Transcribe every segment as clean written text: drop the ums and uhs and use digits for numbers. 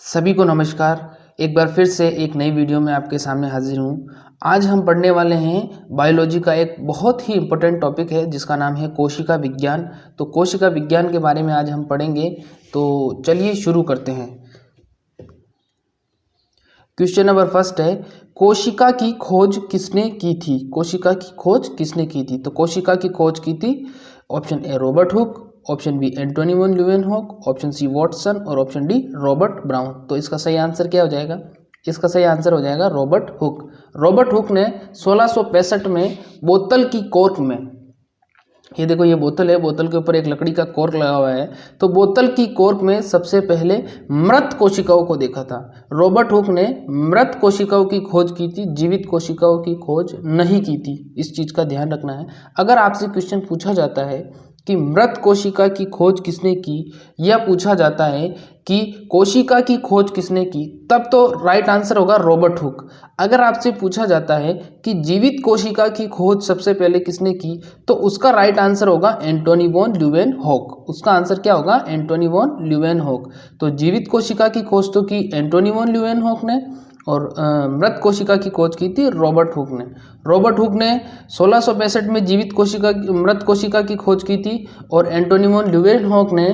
सभी को नमस्कार। एक बार फिर से एक नई वीडियो में आपके सामने हाजिर हूँ। आज हम पढ़ने वाले हैं बायोलॉजी का एक बहुत ही इम्पोर्टेंट टॉपिक है जिसका नाम है कोशिका विज्ञान। तो कोशिका विज्ञान के बारे में आज हम पढ़ेंगे। तो चलिए शुरू करते हैं। क्वेश्चन नंबर फर्स्ट है, कोशिका की खोज किसने की थी? कोशिका की खोज किसने की थी? तो कोशिका की खोज की थी option A Robert Hooke, option B Antonie van Leeuwenhoek, option C Watson और ऑप्शन डी रॉबर्ट ब्राउन। तो इसका सही आंसर क्या हो जाएगा? इसका सही आंसर हो जाएगा रॉबर्ट हुक। रॉबर्ट हुक ने 1665 में बोतल की कॉर्क में, ये देखो ये बोतल है, बोतल के ऊपर एक लकड़ी का कॉर्क लगा हुआ है, तो बोतल की कॉर्क में सबसे पहले मृत कोशिकाओं को देखा था। रॉबर्ट हुक ने मृत कोशिकाओं की खोज की थी, जीवित कोशिकाओं की खोज नहीं की थी। इस चीज़ का ध्यान रखना है। अगर आपसे क्वेश्चन पूछा जाता है कि मृत कोशिका की खोज किसने की, या पूछा जाता है कि कोशिका की खोज किसने की, तब तो राइट आंसर होगा रॉबर्ट हुक। अगर आपसे पूछा जाता है कि जीवित कोशिका की खोज सबसे पहले किसने की, तो उसका राइट आंसर होगा एंटोनी वॉन ल्यूवेनहॉक। उसका आंसर क्या होगा? Antony van Leeuwenhoek. तो जीवित कोशिका की खोज तो की एंटोनी वॉन ल्यूवेनहॉक ने, और मृत कोशिका की खोज की थी रॉबर्ट हुक ने। रॉबर्ट हुक ने 1665 में जीवित कोशिका मृत कोशिका की खोज की थी, और एंटोनी वॉन ल्यूवेनहॉक ने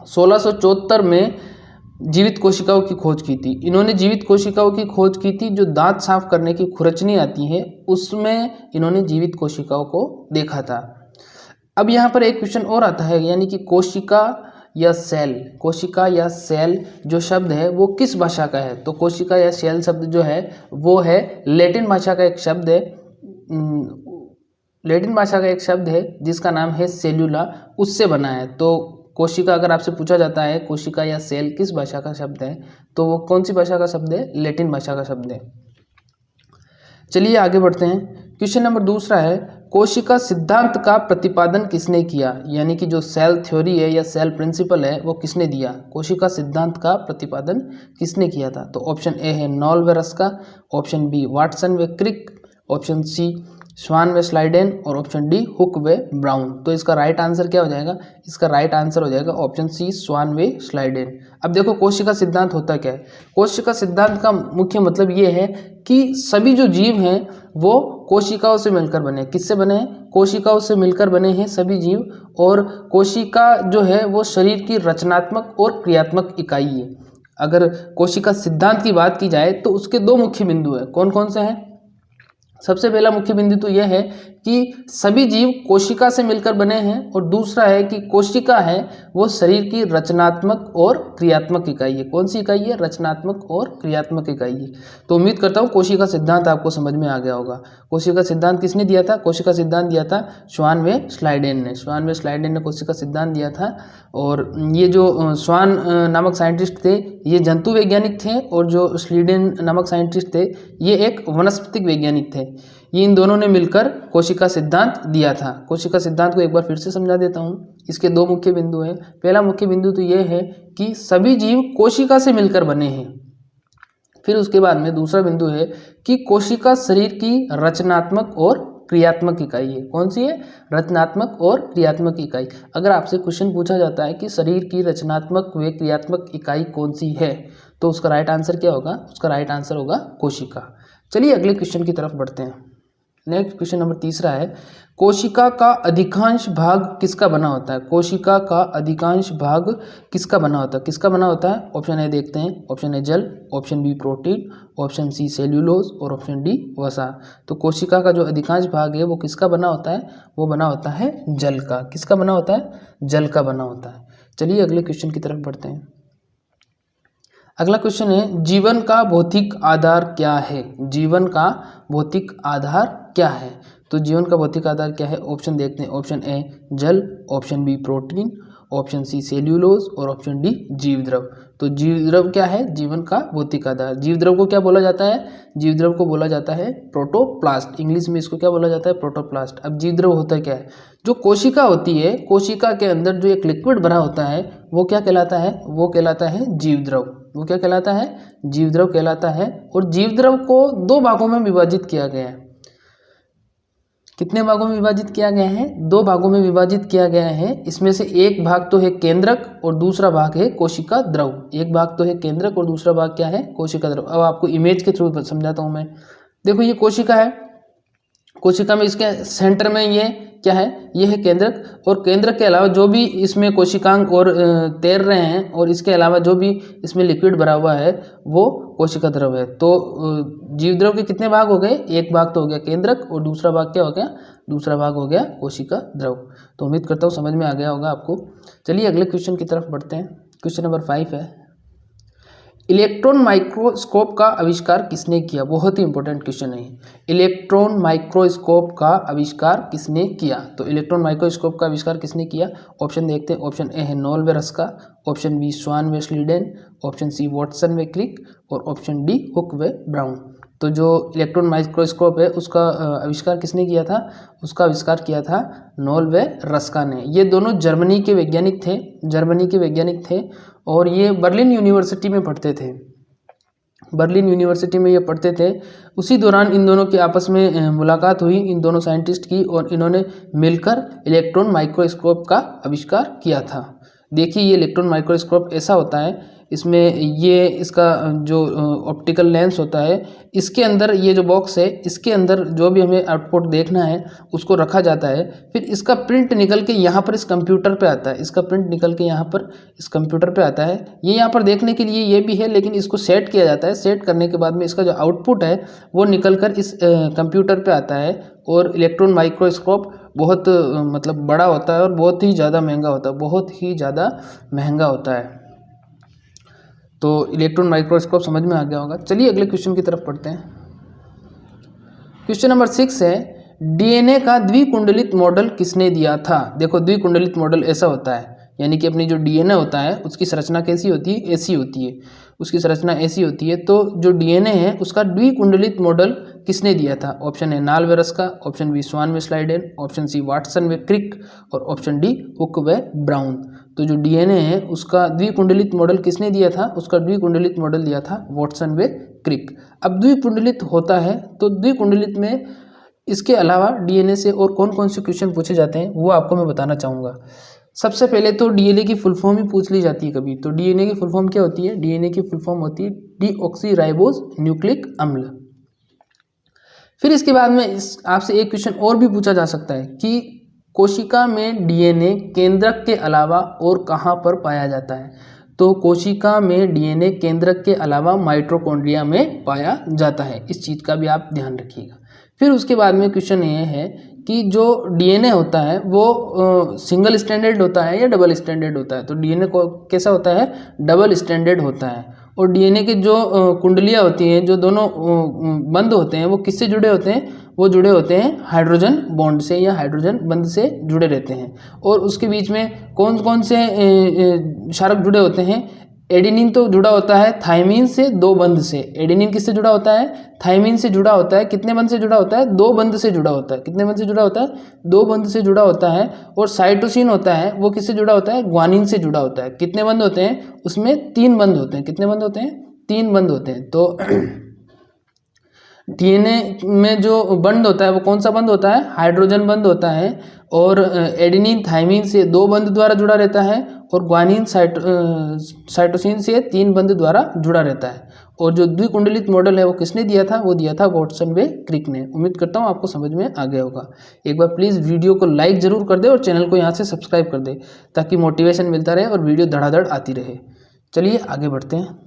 1674 में जीवित कोशिकाओं की खोज की थी। इन्होंने जीवित कोशिकाओं की खोज की थी, जो दांत साफ करने की खुरचनी आती है उसमें इन्होंने जीवित कोशिकाओं को देखा था। अब यहाँ पर एक क्वेश्चन और आता है, यानी कि कोशिका या सेल, कोशिका या सेल जो शब्द है वो किस भाषा का है? तो कोशिका या सेल शब्द जो है वो है लैटिन भाषा का एक शब्द है। लैटिन भाषा का एक शब्द है जिसका नाम है सेल्यूला, उससे बना है। तो कोशिका, अगर आपसे पूछा जाता है कोशिका या सेल किस भाषा का शब्द है, तो वो कौन सी भाषा का शब्द है? लैटिन भाषा का शब्द है। चलिए आगे बढ़ते हैं। क्वेश्चन नंबर दूसरा है, कोशिका सिद्धांत का प्रतिपादन किसने किया? यानी कि जो सेल थ्योरी है या सेल प्रिंसिपल है वो किसने दिया? कोशिका सिद्धांत का प्रतिपादन किसने किया था? तो ऑप्शन ए है नॉल व रस्का, ऑप्शन बी वाटसन व क्रिक, ऑप्शन सी स्वान व स्लाइडेन और ऑप्शन डी हुक व ब्राउन। तो इसका राइट आंसर क्या हो जाएगा? इसका राइट आंसर हो जाएगा ऑप्शन सी स्वान व स्लाइडेन। अब देखो कोशिका सिद्धांत होता क्या है। कोशिका सिद्धांत का मुख्य मतलब ये है कि सभी जो जीव हैं वो कोशिकाओं से मिलकर बने हैं। किससे बने हैं? कोशिकाओं से मिलकर बने हैं सभी जीव। और कोशिका जो है वो शरीर की रचनात्मक और क्रियात्मक इकाई है। अगर कोशिका सिद्धांत की बात की जाए तो उसके दो मुख्य बिंदु हैं। कौन कौन से हैं? सबसे पहला मुख्य बिंदु तो यह है कि सभी जीव कोशिका से मिलकर बने हैं, और दूसरा है कि कोशिका है वो शरीर की रचनात्मक और क्रियात्मक इकाई है। कौन सी इकाई है? रचनात्मक और क्रियात्मक इकाई है। तो उम्मीद करता हूँ कोशिका सिद्धांत आपको समझ में आ गया होगा। कोशिका सिद्धांत किसने दिया था? कोशिका सिद्धांत दिया था स्वान व स्लाइडेन ने। स्वान व स्लाइडेन ने कोशिका सिद्धांत दिया था। और ये जो स्वान नामक साइंटिस्ट थे ये जंतु वैज्ञानिक थे, और जो स्लाइडेन नामक साइंटिस्ट थे ये एक वनस्पतिक वैज्ञानिक थे। ये इन दोनों ने मिलकर कोशिका सिद्धांत दिया था। कोशिका सिद्धांत को एक बार फिर से समझा देता हूँ। इसके दो मुख्य बिंदु हैं। पहला मुख्य बिंदु तो ये है कि सभी जीव कोशिका से मिलकर बने हैं। फिर उसके बाद में दूसरा बिंदु है कि कोशिका शरीर की रचनात्मक और क्रियात्मक इकाई है। कौन सी है? रचनात्मक और क्रियात्मक इकाई। अगर आपसे क्वेश्चन पूछा जाता है कि शरीर की रचनात्मक व क्रियात्मक इकाई कौन सी है, तो उसका राइट आंसर क्या होगा? उसका राइट आंसर होगा कोशिका। चलिए अगले क्वेश्चन की तरफ बढ़ते हैं। नेक्स्ट क्वेश्चन नंबर तीसरा है, कोशिका का अधिकांश भाग किसका बना होता है? कोशिका का अधिकांश भाग किसका बना होता है? किसका बना होता है? ऑप्शन ए देखते हैं। ऑप्शन ए जल, option B protein, option C cellulose और ऑप्शन डी वसा। तो कोशिका का जो अधिकांश भाग है वो किसका बना होता है? वो बना होता है जल का। किसका बना होता है? जल का बना होता है। चलिए अगले क्वेश्चन की तरफ बढ़ते हैं। अगला क्वेश्चन है, जीवन का भौतिक आधार क्या है? जीवन का भौतिक आधार क्या है? तो जीवन का भौतिक आधार क्या है? ऑप्शन देखते हैं। ऑप्शन ए जल, option B protein, option C cellulose और ऑप्शन डी जीवद्रव। तो जीवद्रव क्या है? जीवन का भौतिक आधार। जीवद्रव को क्या बोला जाता है? जीवद्रव को बोला जाता है प्रोटोप्लास्ट। इंग्लिश में इसको क्या बोला जाता है? प्रोटोप्लास्ट। अब जीवद्रव होता क्या है? जो कोशिका होती है, कोशिका के अंदर जो एक लिक्विड भरा होता है वो क्या कहलाता है? वो कहलाता है जीवद्रव। वो क्या कहलाता है? जीवद्रव कहलाता है। और जीवद्रव को दो भागों में विभाजित किया गया है। कितने भागों में विभाजित किया गया है? 2 भागों में विभाजित किया गया है। इसमें से एक भाग तो है केंद्रक और दूसरा भाग है कोशिका द्रव। एक भाग तो है केंद्रक और दूसरा भाग क्या है? कोशिका द्रव। अब आपको इमेज के थ्रू समझाता हूँ मैं। देखो ये कोशिका है, कोशिका में इसके सेंटर में ये क्या है? ये है केंद्रक, और केंद्रक के अलावा जो भी इसमें कोशिकांग और तैर रहे हैं और इसके अलावा जो भी इसमें लिक्विड भरा हुआ है वो कोशिका द्रव है। तो जीव द्रव के कितने भाग हो गए? एक भाग तो हो गया केंद्रक और दूसरा भाग क्या हो गया? दूसरा भाग हो गया कोशिका द्रव। तो उम्मीद करता हूँ समझ में आ गया होगा आपको। चलिए अगले क्वेश्चन की तरफ बढ़ते हैं। क्वेश्चन नंबर 5 है, इलेक्ट्रॉन माइक्रोस्कोप का आविष्कार किसने किया? बहुत ही इंपॉर्टेंट क्वेश्चन है। इलेक्ट्रॉन माइक्रोस्कोप का आविष्कार किसने किया? तो इलेक्ट्रॉन माइक्रोस्कोप का आविष्कार किसने किया? ऑप्शन देखते हैं। ऑप्शन ए है नोल वे रस्का, ऑप्शन बी स्वान वे स्लीडेन, ऑप्शन सी वॉटसन वे क्रिक और ऑप्शन डी हुक वे ब्राउन। तो जो इलेक्ट्रॉन माइक्रोस्कोप है उसका आविष्कार किसने किया था? उसका आविष्कार किया था नोल वे रस्का ने। ये दोनों जर्मनी के वैज्ञानिक थे, जर्मनी के वैज्ञानिक थे और ये बर्लिन यूनिवर्सिटी में पढ़ते थे। बर्लिन यूनिवर्सिटी में ये पढ़ते थे। उसी दौरान इन दोनों की आपस में मुलाकात हुई, इन दोनों साइंटिस्ट की, और इन्होंने मिलकर इलेक्ट्रॉन माइक्रोस्कोप का आविष्कार किया था। देखिए ये इलेक्ट्रॉन माइक्रोस्कोप ऐसा होता है, इसमें ये इसका जो ऑप्टिकल लेंस होता है, इसके अंदर ये जो बॉक्स है इसके अंदर जो भी हमें आउटपुट देखना है उसको रखा जाता है। फिर इसका प्रिंट निकल के यहाँ पर इस कंप्यूटर पे आता है, इसका प्रिंट निकल के यहाँ पर इस कंप्यूटर पे आता है। ये यहाँ पर देखने के लिए ये भी है, लेकिन इसको सेट किया जाता है। सेट करने के बाद में इसका जो आउटपुट है वो निकल कर इस कंप्यूटर पे आता है। और इलेक्ट्रॉन माइक्रोस्कोप बहुत मतलब बड़ा होता है और बहुत ही ज़्यादा महंगा होता है, बहुत ही ज़्यादा महंगा होता है। तो इलेक्ट्रॉन माइक्रोस्कोप समझ में आ गया होगा। चलिए अगले क्वेश्चन की तरफ पढ़ते हैं। क्वेश्चन नंबर 6 है, डीएनए का द्विकुंडलित मॉडल किसने दिया था? देखो द्विकुंडलित मॉडल ऐसा होता है, यानी कि अपनी जो डीएनए होता है उसकी संरचना कैसी होती है? ऐसी होती है, उसकी संरचना ऐसी होती है। तो जो डीएनए है उसका द्विकुंडलित मॉडल किसने दिया था? ऑप्शन है नाल वे रस्का, ऑप्शन बी स्वान वे स्लाइडेन, ऑप्शन सी वाटसन वे क्रिक और ऑप्शन डी हुक वे ब्राउन। तो जो डीएनए है उसका द्विकुंडलित मॉडल किसने दिया था? उसका द्विकुंडलित मॉडल दिया था वाटसन वे क्रिक। अब द्विकुंडलित होता है तो द्विकुंडलित में इसके अलावा डीएनए से और कौन कौन से क्वेश्चन पूछे जाते हैं वो आपको मैं बताना चाहूँगा। सबसे पहले तो डीएनए की फुल फॉर्म ही पूछ ली जाती है कभी। तो डीएनए की फुल फॉर्म क्या होती है? डीएनए की फुल फॉर्म होती है डीऑक्सीराइबोज न्यूक्लिक अम्ल। फिर इसके बाद में आपसे एक क्वेश्चन और भी पूछा जा सकता है कि कोशिका में डीएनए केंद्रक के अलावा और कहाँ पर पाया जाता है? तो कोशिका में डीएनए केंद्रक के अलावा माइटोकॉन्ड्रिया में पाया जाता है। इस चीज़ का भी आप ध्यान रखिएगा। फिर उसके बाद में क्वेश्चन ये है कि जो डीएनए होता है वो सिंगल स्टैंडर्ड होता है या डबल स्टैंडर्ड होता है? तो डीएनए को कैसा होता है? डबल स्टैंडर्ड होता है। और डीएनए के जो कुंडलियाँ होती हैं, जो दोनों बंध होते हैं, वो किससे जुड़े होते हैं? वो जुड़े होते हैं हाइड्रोजन बॉन्ड से या हाइड्रोजन बंध से जुड़े रहते हैं। और उसके बीच में कौन कौन से क्षारक जुड़े होते हैं? एडेनिन तो जुड़ा होता है थायमिन से 2 बंध से। एडेनिन किससे जुड़ा होता है? थायमिन से जुड़ा होता है। कितने बंध से जुड़ा होता है? 2 बंध से जुड़ा होता है। कितने बंध से जुड़ा होता है? 2 बंध से जुड़ा होता है। और साइटोसिन होता है वो किससे जुड़ा होता है? ग्वानिन से जुड़ा होता है। कितने बंध होते हैं? उसमें 3 बंध होते हैं। कितने बंध होते हैं? 3 बंध होते हैं। तो डीएनए में जो बंध होता है वो कौन सा बंध होता है? हाइड्रोजन बंध होता है। और एडेनिन थायमिन से 2 बंध द्वारा जुड़ा रहता है और ग्वानिन साइटोसिन से 3 बंध द्वारा जुड़ा रहता है। और जो द्विकुंडलित मॉडल है वो किसने दिया था? वो दिया था वाटसन वे क्रिक ने। उम्मीद करता हूँ आपको समझ में आ गया होगा। एक बार प्लीज़ वीडियो को लाइक ज़रूर कर दे और चैनल को यहाँ से सब्सक्राइब कर दे ताकि मोटिवेशन मिलता रहे और वीडियो धड़ाधड़ आती रहे। चलिए आगे बढ़ते हैं।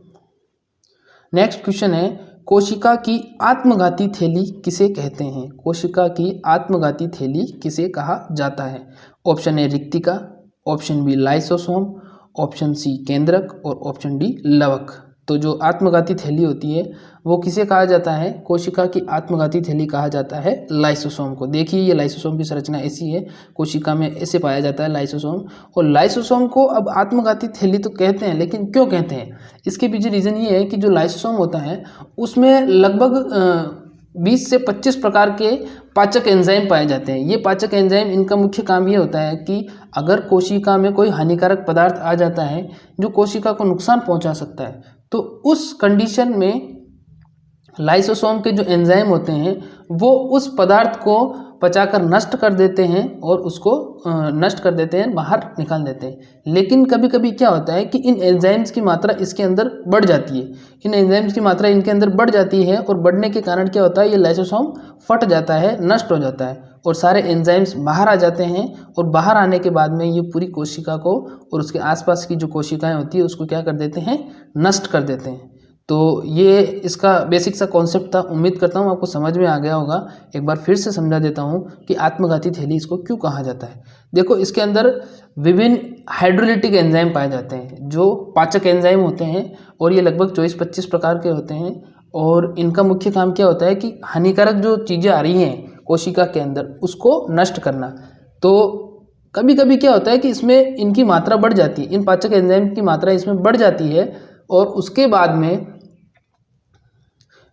नेक्स्ट क्वेश्चन है, कोशिका की आत्मघाती थैली किसे कहते हैं? कोशिका की आत्मघाती थैली किसे कहा जाता है? ऑप्शन ए रिक्तिका, option B lysosome, option C केंद्रक और ऑप्शन डी लवक। तो जो आत्मघाती थैली होती है वो किसे कहा जाता है? कोशिका की आत्मघाती थैली कहा जाता है लाइसोसोम को। देखिए ये लाइसोसोम की संरचना ऐसी है, कोशिका में ऐसे पाया जाता है लाइसोसोम। और लाइसोसोम को अब आत्मघाती थैली तो कहते हैं, लेकिन क्यों कहते हैं? इसके पीछे रीज़न ये है कि जो लाइसोसोम होता है उसमें लगभग 20 से 25 प्रकार के पाचक एंजाइम पाए जाते हैं। ये पाचक एंजाइम, इनका मुख्य काम ये होता है कि अगर कोशिका में कोई हानिकारक पदार्थ आ जाता है जो कोशिका को नुकसान पहुंचा सकता है, तो उस कंडीशन में लाइसोसोम के जो एंजाइम होते हैं वो उस पदार्थ को पचाकर नष्ट कर देते हैं और उसको नष्ट कर देते हैं, बाहर निकाल देते हैं। लेकिन कभी कभी क्या होता है कि इन एंजाइम्स की मात्रा इसके अंदर बढ़ जाती है, इन एंजाइम्स की मात्रा इनके अंदर बढ़ जाती है और बढ़ने के कारण क्या होता है, ये लाइसोसोम फट जाता है, नष्ट हो जाता है और सारे एंजाइम्स बाहर आ जाते हैं। और बाहर आने के बाद में ये पूरी कोशिका को और उसके आसपास की जो कोशिकाएं होती है उसको क्या कर देते हैं, नष्ट कर देते हैं। तो ये इसका बेसिक सा कॉन्सेप्ट था। उम्मीद करता हूँ आपको समझ में आ गया होगा। एक बार फिर से समझा देता हूँ कि आत्मघाती थैली इसको क्यों कहा जाता है। देखो, इसके अंदर विभिन्न हाइड्रोलिटिक एंजाइम पाए जाते हैं जो पाचक एंजाइम होते हैं और ये लगभग 24-25 प्रकार के होते हैं। और इनका मुख्य काम क्या होता है कि हानिकारक जो चीज़ें आ रही हैं कोशिका के अंदर उसको नष्ट करना। तो कभी कभी क्या होता है कि इसमें इनकी मात्रा बढ़ जाती है, इन पाचक एंजाइम की मात्रा इसमें बढ़ जाती है और उसके बाद में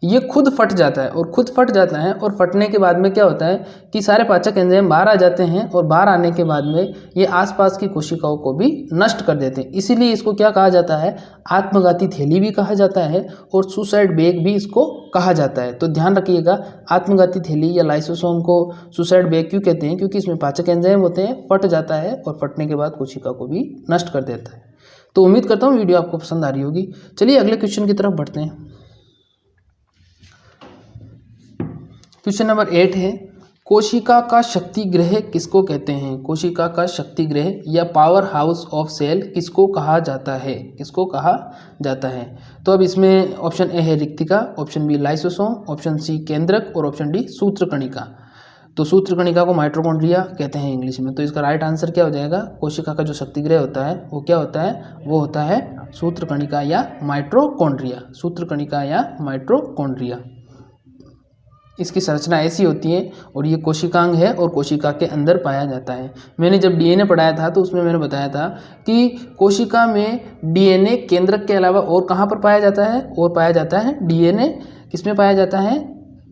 ये खुद फट जाता है और फटने के बाद में क्या होता है कि सारे पाचक एंजाइम बाहर आ जाते हैं और बाहर आने के बाद में ये आसपास की कोशिकाओं को भी नष्ट कर देते हैं। इसीलिए इसको क्या कहा जाता है, आत्मघाती थैली भी कहा जाता है और सुसाइड बैग भी इसको कहा जाता है। तो ध्यान रखिएगा, आत्मघाती थैली या लाइसोसोम को सुसाइड बैग क्यों कहते हैं, क्योंकि इसमें पाचक एंजाइम होते हैं, फट जाता है और फटने के बाद कोशिका को भी नष्ट कर देता है। तो उम्मीद करता हूँ वीडियो आपको पसंद आ रही होगी। चलिए अगले क्वेश्चन की तरफ बढ़ते हैं। क्वेश्चन नंबर 8 है, कोशिका का शक्ति गृह किसको कहते हैं? कोशिका का शक्ति गृह या पावर हाउस ऑफ सेल किसको कहा जाता है? किसको कहा जाता है? तो अब इसमें ऑप्शन ए है रिक्तिका, option B lysosome, option C केंद्रक और ऑप्शन डी सूत्रकणिका। तो सूत्रकणिका को माइटोकॉन्ड्रिया कहते हैं इंग्लिश में। तो इसका राइट आंसर क्या हो जाएगा, कोशिका का जो शक्ति गृह होता है वो क्या होता है, वो होता है सूत्रकणिका या माइटोकॉन्ड्रिया। सूत्रकणिका या माइटोकॉन्ड्रिया। इसकी संरचना ऐसी होती है और ये कोशिकांग है और कोशिका के अंदर पाया जाता है। मैंने जब डीएनए पढ़ाया था तो उसमें मैंने बताया था कि कोशिका में डीएनए केंद्रक के अलावा और कहाँ पर पाया जाता है, और पाया जाता है डीएनए किसमें पाया जाता है,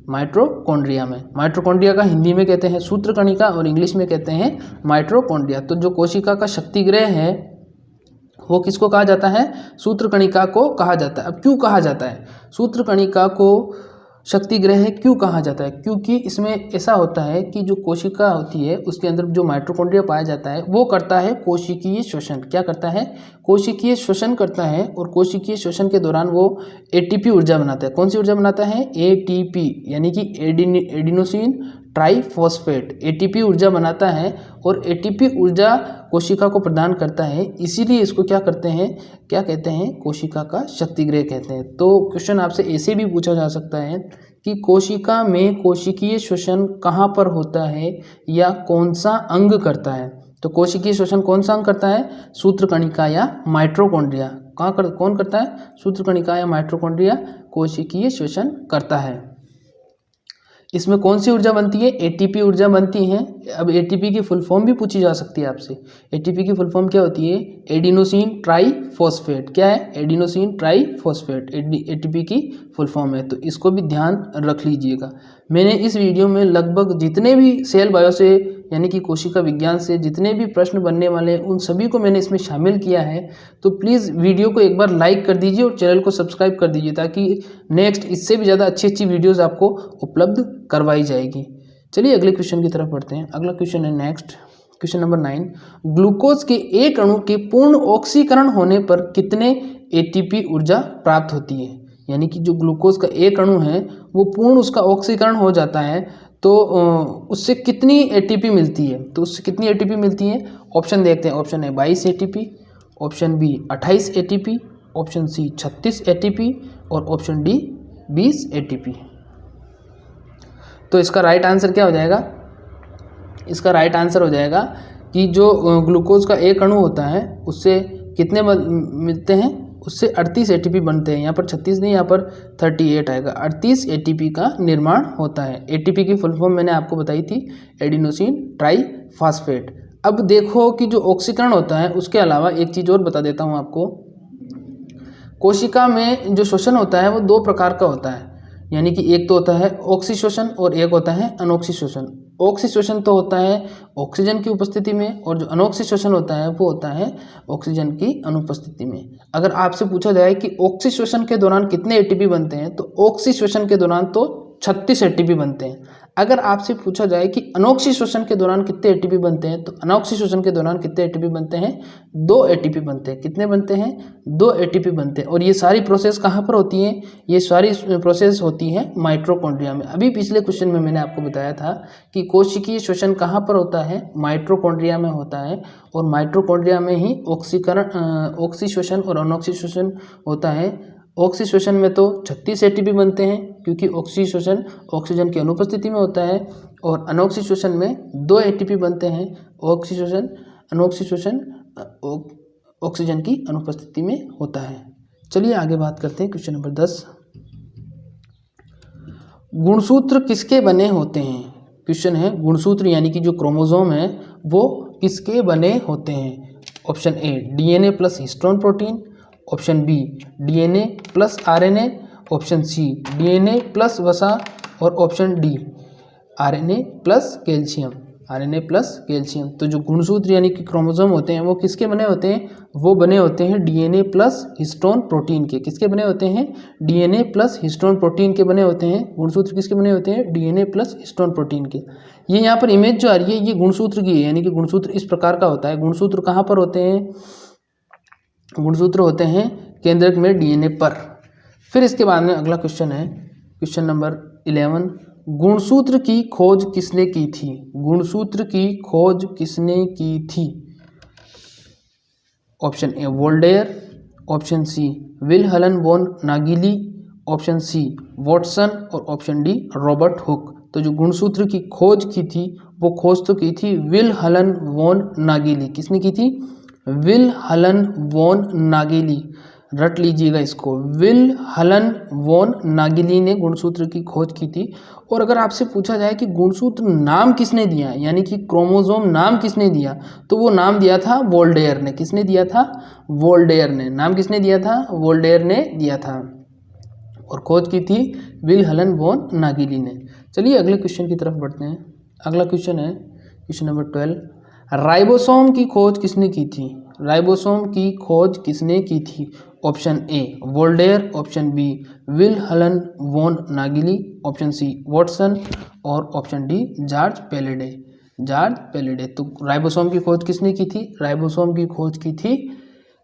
माइटोकॉन्ड्रिया में। माइटोकॉन्ड्रिया का हिंदी में कहते हैं सूत्रकणिका और इंग्लिश में कहते हैं माइटोकॉन्ड्रिया। तो जो कोशिका का शक्ति गृह है वो किसको कहा जाता है, सूत्रकणिका को कहा जाता है। अब क्यों कहा जाता है सूत्रकणिका को शक्ति गृह क्यों कहा जाता है, क्योंकि इसमें ऐसा होता है कि जो कोशिका होती है उसके अंदर जो माइटोकॉन्ड्रिया पाया जाता है वो करता है कोशिकीय श्वसन। क्या करता है, कोशिकीय श्वसन करता है और कोशिकीय श्वसन के दौरान वो एटीपी ऊर्जा बनाता है। कौन सी ऊर्जा बनाता है, एटीपी, यानी कि एडिनोसिन ट्राइफॉस्फेट एटीपी ऊर्जा बनाता है और एटीपी ऊर्जा कोशिका को प्रदान करता है। इसीलिए इसको क्या करते हैं, क्या कहते हैं, कोशिका का शक्ति गृह कहते हैं। तो क्वेश्चन आपसे ऐसे भी पूछा जा सकता है कि कोशिका में कोशिकीय श्वसन कहाँ पर होता है या कौन सा अंग करता है। तो कोशिकीय श्वसन कौन सा अंग करता है, सूत्रकणिका या माइटोकॉन्ड्रिया। कौन करता है, सूत्रकणिका या माइटोकॉन्ड्रिया कोशिकीय श्वसन करता है। इसमें कौन सी ऊर्जा बनती है, एटीपी ऊर्जा बनती है। अब एटीपी की फुल फॉर्म भी पूछी जा सकती है आपसे। एटीपी की फुल फॉर्म क्या होती है, एडिनोसिन ट्राइफॉस्फेट। क्या है, एडिनोसिन ट्राइफॉस्फेट एटीपी की फुल फॉर्म है। तो इसको भी ध्यान रख लीजिएगा। मैंने इस वीडियो में लगभग जितने भी सेल बायो से यानी कि कोशिका विज्ञान से जितने भी प्रश्न बनने वाले हैं उन सभी को मैंने इसमें शामिल किया है। तो प्लीज़ वीडियो को एक बार लाइक कर दीजिए और चैनल को सब्सक्राइब कर दीजिए ताकि नेक्स्ट इससे भी ज़्यादा अच्छी वीडियोस आपको उपलब्ध करवाई जाएगी। चलिए अगले क्वेश्चन की तरफ बढ़ते हैं। अगला क्वेश्चन है नेक्स्ट क्वेश्चन नंबर 9, ग्लूकोज के एक अणु के पूर्ण ऑक्सीकरण होने पर कितने एटीपी ऊर्जा प्राप्त होती है। यानी कि जो ग्लूकोज का एक अणु है वो पूर्ण उसका ऑक्सीकरण हो जाता है तो उससे कितनी एटीपी मिलती है। तो उससे कितनी एटीपी मिलती है, ऑप्शन देखते हैं। ऑप्शन है 22 ATP, option B 28 ATP, option C 36 ATP और ऑप्शन डी 20 एटीपी। तो इसका राइट आंसर क्या हो जाएगा, इसका राइट आंसर हो जाएगा कि जो ग्लूकोज का एक अणु होता है उससे कितने मिलते हैं, उससे 38 एटीपी बनते हैं। यहाँ पर 36 नहीं, यहाँ पर 38 आएगा। 38 एटीपी का निर्माण होता है। एटीपी की फुल फॉर्म मैंने आपको बताई थी, एडिनोसिन ट्राइफॉस्फेट। अब देखो कि जो ऑक्सीकरण होता है उसके अलावा एक चीज़ और बता देता हूँ आपको। कोशिका में जो श्वसन होता है वो दो प्रकार का होता है। यानी कि एक तो होता है ऑक्सी श्वसन और एक होता है अनोक्सी श्वसन। ऑक्सी श्वसन तो होता है ऑक्सीजन की उपस्थिति में और जो अनोक्सी श्वसन होता है वो होता है ऑक्सीजन की अनुपस्थिति में। अगर आपसे पूछा जाए कि ऑक्सी श्वसन के दौरान कितने एटीपी बनते हैं तो ऑक्सी श्वसन के दौरान तो 36 एटीपी बनते हैं। अगर आपसे पूछा जाए कि अनोक्सी श्वसन के दौरान कितने एटीपी बनते हैं, तो अनोक्सी श्वसन के दौरान कितने एटीपी बनते हैं? 2 एटीपी बनते हैं। कितने बनते हैं? 2 एटीपी बनते हैं। और ये सारी प्रोसेस कहाँ पर होती है? ये सारी प्रोसेस होती है माइटोकॉन्ड्रिया में। अभी पिछले क्वेश्चन में मैंने आपको बताया था कि कोशिकीय श्वसन कहाँ पर होता है? माइटोकॉन्ड्रिया में होता है। और माइटोकॉन्ड्रिया में ही ऑक्सी श्वसन और अनोक्सी श्वसन होता है। ऑक्सी श्वसन में तो 36 एटीपी बनते हैं, क्योंकि ऑक्सी श्वसन ऑक्सीजन की अनुपस्थिति में होता है, और अनोक्सी श्वसन में 2 एटीपी बनते हैं। ऑक्सी श्वसन अनोक्सी श्वसन ऑक्सीजन की अनुपस्थिति में होता है। चलिए आगे बात करते हैं। क्वेश्चन नंबर 10, गुणसूत्र किसके बने होते हैं? क्वेश्चन है गुणसूत्र यानी कि जो क्रोमोसोम है वो किसके बने होते हैं? Option A DNA plus histone protein, option B DNA plus RNA, option C DNA plus वसा, और option D RNA plus calcium. RNA plus calcium. तो जो गुणसूत्र यानी कि क्रोमोसोम होते हैं वो किसके बने होते हैं? वो बने होते हैं डीएनए प्लस हिस्टोन प्रोटीन के। किसके बने होते हैं? डीएनए प्लस हिस्टोन प्रोटीन के बने होते हैं। गुणसूत्र किसके बने होते हैं? डीएनए प्लस हिस्टोन प्रोटीन के। ये यहाँ पर इमेज जो आ रही है ये गुणसूत्र की है, यानी कि गुणसूत्र इस प्रकार का होता है। गुणसूत्र कहाँ पर होते हैं? गुणसूत्र होते हैं केंद्रक में डीएनए पर। फिर इसके बाद में अगला क्वेश्चन है क्वेश्चन नंबर 11, गुणसूत्र की खोज किसने की थी? गुणसूत्र की खोज किसने की थी? Option A Waldeyer, option C Wilhelm von Nageli, option C Watson, और ऑप्शन डी रॉबर्ट हुक। तो जो गुणसूत्र की खोज की थी वो खोज तो की थी विल्हेल्म वॉन नागिली। किसने की थी? Wilhelm von Nageli. रट लीजिएगा इसको, विल्हेल्म वॉन नागिली ने गुणसूत्र की खोज की थी। और अगर आपसे पूछा जाए कि गुणसूत्र नाम किसने दिया, यानी कि क्रोमोसोम नाम किसने दिया, तो वो नाम दिया था वोल्डेयर ने। किसने दिया था? वोल्डेयर ने। नाम किसने दिया था? वोल्डेयर ने दिया था। और खोज की थी विल्हेल्म वॉन नागिली ने। चलिए अगले क्वेश्चन की तरफ बढ़ते हैं। अगला क्वेश्चन है क्वेश्चन नंबर 12, राइबोसोम की खोज किसने की थी? राइबोसोम की खोज किसने की थी? Option A Waldeyer, option B Wilhelm von Nageli, option C Watson, और option D George Palade. George Palade. तो राइबोसोम की खोज किसने की थी? राइबोसोम की खोज की थी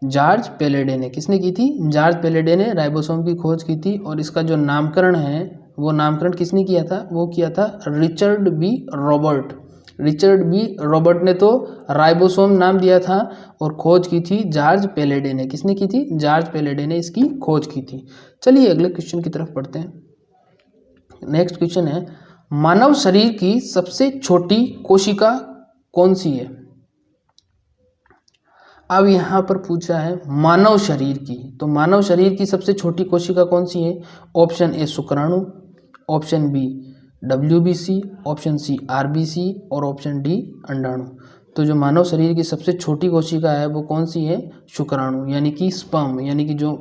जॉर्ज पेलेडे ने। किसने की थी? जॉर्ज पेलेडे ने राइबोसोम की खोज की थी। और इसका जो नामकरण है वो नामकरण किसने किया था? वो किया था Richard B Robert. Richard B Robert ने तो राइबोसोम नाम दिया था और खोज की थी जॉर्ज पेलेडे ने। किसने की थी? जॉर्ज पेलेडे ने इसकी खोज की थी। चलिए अगले क्वेश्चन की तरफ बढ़ते हैं। नेक्स्ट क्वेश्चन है, मानव शरीर की सबसे छोटी कोशिका कौन सी है? अब यहाँ पर पूछा है मानव शरीर की, तो मानव शरीर की सबसे छोटी कोशिका कौन सी है? ऑप्शन ए शुक्राणु, option B WBC, option C RBC, और ऑप्शन डी अंडाणु। तो जो मानव शरीर की सबसे छोटी कोशिका है वो कौन सी है? शुक्राणु, यानी कि स्पर्म, यानी कि जो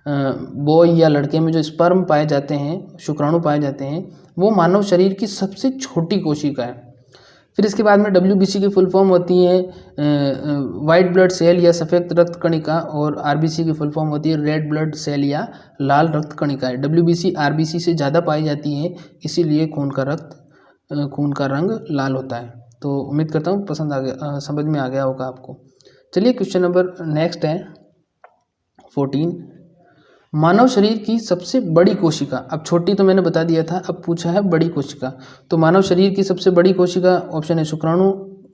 बॉय या लड़के में जो स्पर्म पाए जाते हैं, शुक्राणु पाए जाते हैं, वो मानव शरीर की सबसे छोटी कोशिका है। फिर इसके बाद में WBC की फुल फॉर्म होती है वाइट ब्लड सेल या सफ़ेद रक्त कणिका, और RBC की फुल फॉर्म होती है रेड ब्लड सेल या लाल रक्त कणिका। WBC RBC से ज़्यादा पाई जाती है, इसीलिए खून का रंग लाल होता है। तो उम्मीद करता हूँ पसंद आ गया, समझ में आ गया होगा आपको। चलिए क्वेश्चन नंबर नेक्स्ट है 14, मानव शरीर की सबसे बड़ी कोशिका। अब छोटी तो मैंने बता दिया था, अब पूछा है बड़ी कोशिका। तो मानव शरीर की सबसे बड़ी कोशिका ऑप्शन है शुक्राणु,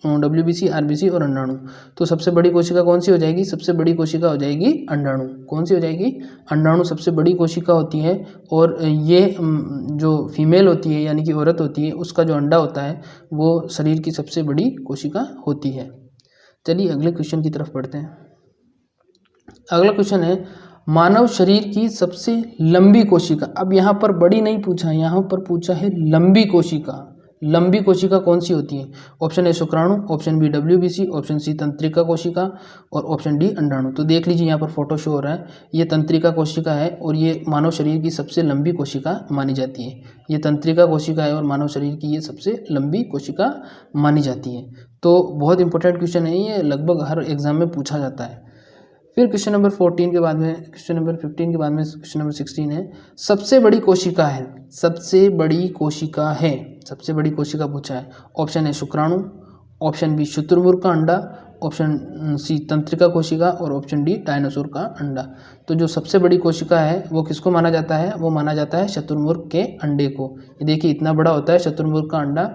WBC, RBC और अंडाणु। तो सबसे बड़ी कोशिका कौन सी हो जाएगी? सबसे बड़ी कोशिका हो जाएगी अंडाणु। कौन सी हो जाएगी? अंडाणु सबसे बड़ी कोशिका होती है। और ये जो फीमेल होती है यानी कि औरत होती है, उसका जो अंडा होता है वो शरीर की सबसे बड़ी कोशिका होती है। चलिए अगले क्वेश्चन की तरफ बढ़ते हैं। अगला क्वेश्चन है, मानव शरीर की सबसे लंबी कोशिका। अब यहाँ पर बड़ी नहीं पूछा, यहाँ पर पूछा है लंबी कोशिका। लंबी कोशिका कौन सी होती है? ऑप्शन ए शुक्राणु, option B WBC, option C तंत्रिका कोशिका, और ऑप्शन डी अंडाणु। तो देख लीजिए यहाँ पर फोटो शो हो रहा है, ये तंत्रिका कोशिका है और ये मानव शरीर की सबसे लंबी कोशिका मानी जाती है। ये तंत्रिका कोशिका है और मानव शरीर की ये सबसे लंबी कोशिका मानी जाती है। तो बहुत इंपॉर्टेंट क्वेश्चन है ये, लगभग हर एग्जाम में पूछा जाता है। फिर क्वेश्चन नंबर 14 के बाद में, क्वेश्चन नंबर 15 के बाद में क्वेश्चन नंबर 16 है, सबसे बड़ी कोशिका है, सबसे बड़ी कोशिका है, सबसे बड़ी कोशिका पूछा है। ऑप्शन है शुक्राणु, ऑप्शन बी शुतुरमुर्ग का अंडा, ऑप्शन सी तंत्रिका कोशिका और ऑप्शन डी डायनासोर का अंडा। तो जो सबसे बड़ी कोशिका है वो किसको माना जाता है, वो माना जाता है शुतुरमुर्ग के अंडे को। ये देखिए इतना बड़ा होता है शुतुरमुर्ग का अंडा,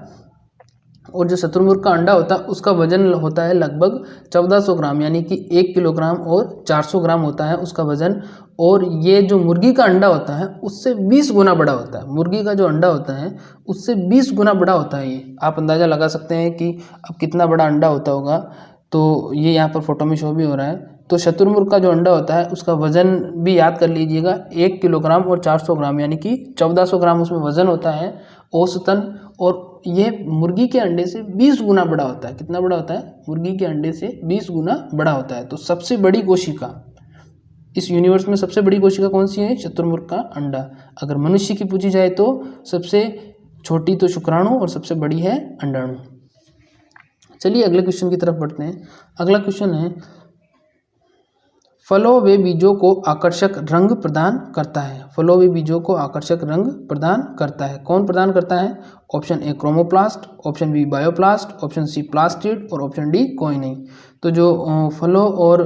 और जो शुतुरमुर्ग का अंडा होता है उसका वजन होता है लगभग 1400 ग्राम, यानी कि 1 किलोग्राम और 400 ग्राम होता है उसका वजन। और ये जो मुर्गी का अंडा होता है उससे 20 गुना बड़ा होता है, मुर्गी का जो अंडा होता है उससे 20 गुना बड़ा होता है। ये आप अंदाज़ा लगा सकते हैं कि अब कितना बड़ा अंडा होता होगा। तो ये यहाँ पर फोटो में शो भी हो रहा है। तो शुतुरमुर्ग का जो अंडा होता है उसका वजन भी याद कर लीजिएगा, 1 किलोग्राम और 400 ग्राम, यानी कि 1400 ग्राम उसमें वजन होता है औसतन। और ये मुर्गी के अंडे से 20 गुना बड़ा होता है। कितना बड़ा होता है, मुर्गी के अंडे से 20 गुना बड़ा होता है। तो सबसे बड़ी कोशिका इस यूनिवर्स में, सबसे बड़ी कोशिका कौन सी है, शुतुरमुर्ग का अंडा। अगर मनुष्य की पूछी जाए तो सबसे छोटी तो शुक्राणु और सबसे बड़ी है अंडाणु। चलिए अगले क्वेश्चन की तरफ बढ़ते हैं। अगला क्वेश्चन है, फलों व बीजों को आकर्षक रंग प्रदान करता है। फलों व बीजों को आकर्षक रंग प्रदान करता है, कौन प्रदान करता है। Option A chromoplast, option B bioplast, option C plastid और ऑप्शन डी कोई नहीं। तो जो फलों और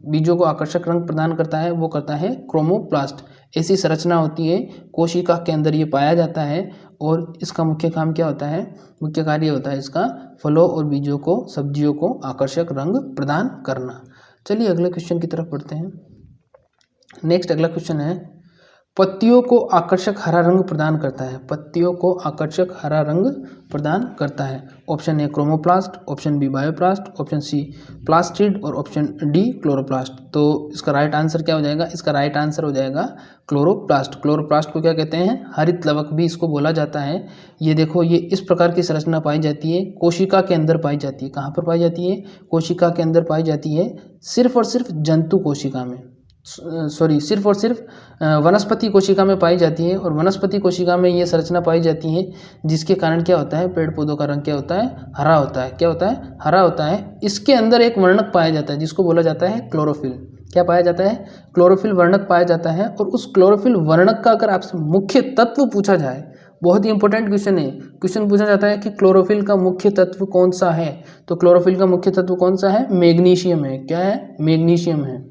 बीजों को आकर्षक रंग प्रदान करता है वो करता है क्रोमोप्लास्ट। ऐसी संरचना होती है कोशिका के अंदर, ये पाया जाता है। और इसका मुख्य काम क्या होता है, मुख्य कार्य होता है इसका फलों और बीजों को, सब्जियों को आकर्षक रंग प्रदान करना। चलिए अगले क्वेश्चन की तरफ बढ़ते हैं। नेक्स्ट अगला क्वेश्चन है, पत्तियों को आकर्षक हरा रंग प्रदान करता है। पत्तियों को आकर्षक हरा रंग प्रदान करता है। Option A chromoplast, option B bioplast, option C plastid और ऑप्शन डी क्लोरोप्लास्ट। तो इसका राइट आंसर क्या हो जाएगा, इसका राइट आंसर हो जाएगा क्लोरोप्लास्ट। क्लोरोप्लास्ट को क्या कहते हैं, हरित लवक भी इसको बोला जाता है। ये देखो, ये इस प्रकार की संरचना पाई जाती है, कोशिका के अंदर पाई जाती है। कहाँ पर पाई जाती है, कोशिका के अंदर पाई जाती है, सिर्फ और सिर्फ जंतु कोशिका में, सिर्फ और सिर्फ वनस्पति कोशिका में पाई जाती है। और वनस्पति कोशिका में ये संरचना पाई जाती है, जिसके कारण क्या होता है, पेड़ पौधों का रंग क्या होता है, हरा होता है। क्या होता है, हरा होता है। इसके अंदर एक वर्णक पाया जाता है जिसको बोला जाता है क्लोरोफिल। क्या पाया जाता है, क्लोरोफिल वर्णक पाया जाता है। और उस क्लोरोफिल वर्णक का अगर आपसे मुख्य तत्व पूछा जाए, बहुत ही इंपॉर्टेंट क्वेश्चन है, क्वेश्चन पूछा जाता है कि क्लोरोफिल का मुख्य तत्व कौन सा है, तो क्लोरोफिल का मुख्य तत्व कौन सा है, मैग्नीशियम है। क्या है, मैग्नीशियम है।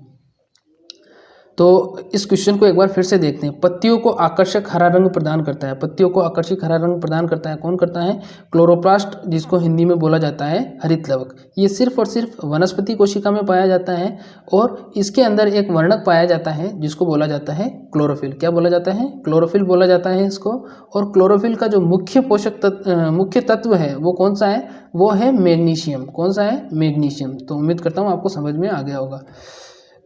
तो इस क्वेश्चन को एक बार फिर से देखते हैं। पत्तियों को आकर्षक हरा रंग प्रदान करता है, पत्तियों को आकर्षक हरा रंग प्रदान करता है, कौन करता है, क्लोरोप्लास्ट, जिसको हिंदी में बोला जाता है हरित लवक। ये सिर्फ और सिर्फ वनस्पति कोशिका में पाया जाता है। और इसके अंदर एक वर्णक पाया जाता है जिसको बोला जाता है क्लोरोफिल। क्या बोला जाता है, क्लोरोफिल बोला जाता है इसको। और क्लोरोफिल का जो मुख्य मुख्य तत्व है वो कौन सा है, वो है मैग्नीशियम। कौन सा है, मैग्नीशियम। तो उम्मीद करता हूँ आपको समझ में आ गया होगा।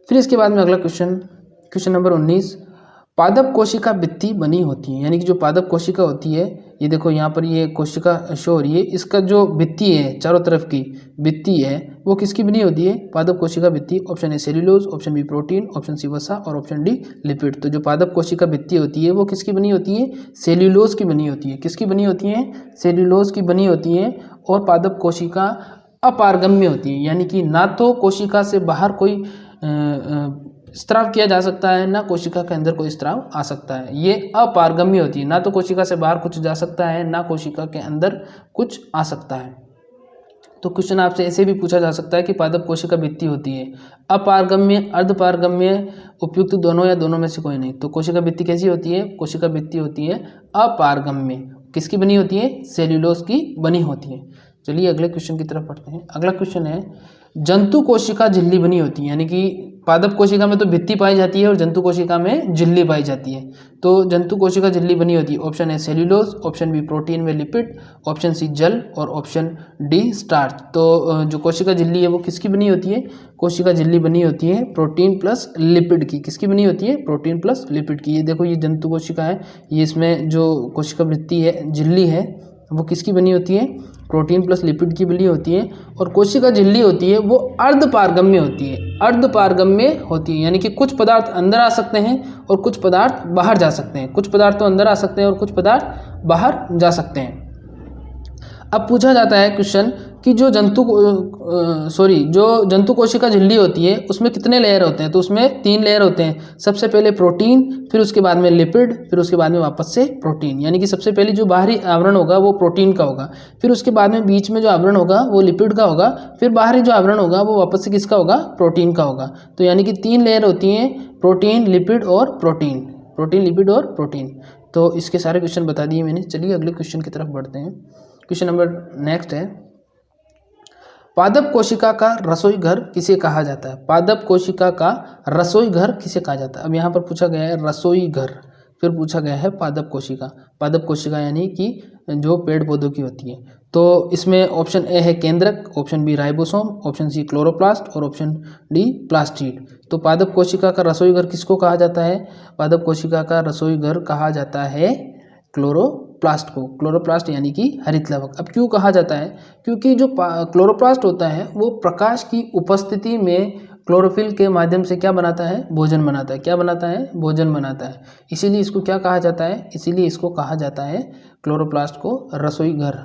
फिर इसके बाद में अगला क्वेश्चन नंबर 19, पादप कोशिका भित्ति बनी होती है। यानी कि जो पादप कोशिका होती है, ये देखो यहाँ पर ये कोशिका शो हो रही है, इसका जो भित्ति है, चारों तरफ की भित्ति है, वो किसकी बनी होती है, पादप कोशिका भित्ति। Option A cellulose, option B protein, option C वसा और ऑप्शन डी लिपिड। तो जो पादप कोशिका भित्ति होती है वो किसकी बनी होती है, सेल्यूलोज की बनी होती है। किसकी बनी होती है, सेल्यूलोज की बनी होती है। और पादप कोशिका अपारगम्य होती है, यानी कि ना तो कोशिका से बाहर कोई स्त्राव किया जा सकता है, ना कोशिका के अंदर कोई स्त्राव आ सकता है। ये अपारगम्य होती है, ना तो कोशिका से बाहर कुछ जा सकता है, ना कोशिका के अंदर कुछ आ सकता है। तो क्वेश्चन आपसे ऐसे भी पूछा जा सकता है कि पादप कोशिका भित्ति होती है अपारगम्य, अर्धपारगम्य, उपयुक्त दोनों या दोनों में से कोई नहीं। तो कोशिका भित्ति कैसी होती है, कोशिका भित्ति होती है अपारगम्य। किसकी बनी होती है, सेल्यूलोज की बनी होती है। चलिए अगले क्वेश्चन की तरफ पढ़ते हैं। अगला क्वेश्चन है, जंतु कोशिका झिल्ली बनी होती है। यानी कि पादप कोशिका में तो भित्ति पाई जाती है और जंतु कोशिका में झिल्ली पाई जाती है। तो जंतु कोशिका झिल्ली बनी होती है। Option A cellulose, option B protein व लिपिड, ऑप्शन सी जल और ऑप्शन डी स्टार्च। तो जो कोशिका झिल्ली है वो किसकी बनी होती है, कोशिका झिल्ली बनी होती है प्रोटीन प्लस लिपिड की। किसकी बनी होती है, प्रोटीन प्लस लिपिड की। ये देखो, ये जंतु कोशिका है, ये इसमें जो कोशिका भित्ति है, झिल्ली है, वो किसकी बनी होती है, प्रोटीन प्लस लिपिड की बनी होती है। और कोशिका झिल्ली होती है वो अर्धपारगम्य होती है, अर्धपारगम्य होती है। यानी कि कुछ पदार्थ अंदर आ सकते हैं और कुछ पदार्थ बाहर जा सकते हैं। कुछ पदार्थ तो अंदर आ सकते हैं और कुछ पदार्थ बाहर जा सकते हैं। अब पूछा जाता है क्वेश्चन कि जो जंतु कोशिका झिल्ली होती है उसमें कितने लेयर होते हैं, तो उसमें 3 लेयर होते हैं। सबसे पहले प्रोटीन, फिर उसके बाद में लिपिड, फिर उसके बाद में वापस से प्रोटीन। यानी कि सबसे पहले जो बाहरी आवरण होगा वो प्रोटीन का होगा, फिर उसके बाद में बीच में जो आवरण होगा वो लिपिड का होगा, फिर बाहरी जो आवरण होगा वो वापस से किसका होगा, प्रोटीन का होगा। तो यानी कि 3 लेयर होती हैं, प्रोटीन, लिपिड और प्रोटीन, प्रोटीन, लिपिड और प्रोटीन। तो इसके सारे क्वेश्चन बता दिए मैंने। चलिए अगले क्वेश्चन की तरफ बढ़ते हैं। क्वेश्चन नंबर नेक्स्ट है, पादप कोशिका का रसोई घर किसे कहा जाता है? पादप कोशिका का रसोई घर किसे कहा जाता है? अब यहाँ पर पूछा गया है रसोई घर, फिर पूछा गया है पादप कोशिका। पादप कोशिका यानी कि जो पेड़ पौधों की होती है। तो इसमें ऑप्शन ए है केंद्रक, option B ribosome, option C chloroplast और ऑप्शन डी प्लास्टिड। तो पादप कोशिका का रसोई घर किसको कहा जाता है? पादप कोशिका का रसोई घर कहा जाता है क्लोरोप्लास्ट को। क्लोरोप्लास्ट यानी कि हरित लवक। अब क्यों कहा जाता है? क्योंकि जो क्लोरोप्लास्ट होता है वो प्रकाश की उपस्थिति में क्लोरोफिल के माध्यम से क्या बनाता है? भोजन बनाता है। क्या बनाता है? भोजन बनाता है। इसीलिए इसको क्या कहा जाता है? इसीलिए इसको कहा जाता है क्लोरोप्लास्ट को रसोई घर।